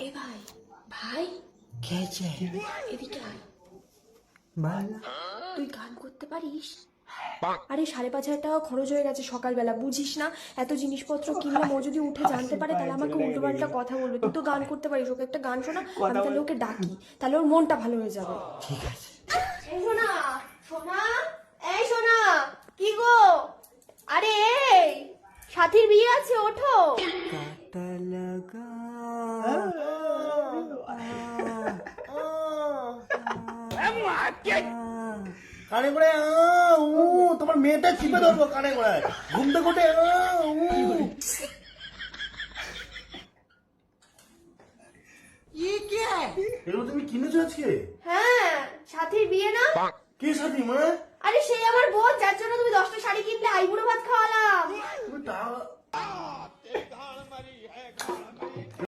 এ ভাই ভাই খেয়েছে এদিকে আয়। ভালো তুই গান করতে পারিস? আরে 5,500 টাকা খরচ হয়ে গেছে সকালবেলা, বুঝিস না? এত জিনিসপত্র কিনলাম, ও যদি উঠে জানতে পারে তাহলে আমাকে উল্টো পাল্টা কথা বলবে। তুই তো গান করতে পারিস, ওকে একটা গান শোনা, আমি তাহলে ওকে ডাকি, তাহলে ওর মনটা ভালো হয়ে যাবে। ঠিক আছে এই শোনা শোনা, এই শোনা, কি গো? আরে এই সাথীর বিয়ে আছে, ওঠো। কাটা লাগা কানে করে তোমার মেয়েটা চিপে ধরবো কানে করে ঘুমতে ঘুটে এগুলো তুমি কিনেছো আজকে? হ্যাঁ, সাথীর বিয়ে না? কে সাথী মা? আরে সেই আমার বোন, যার জন্য তুমি 10টা শাড়ি কিনলে, আইবুড়ো ভাত খাওয়ালাম। তুমি টাকা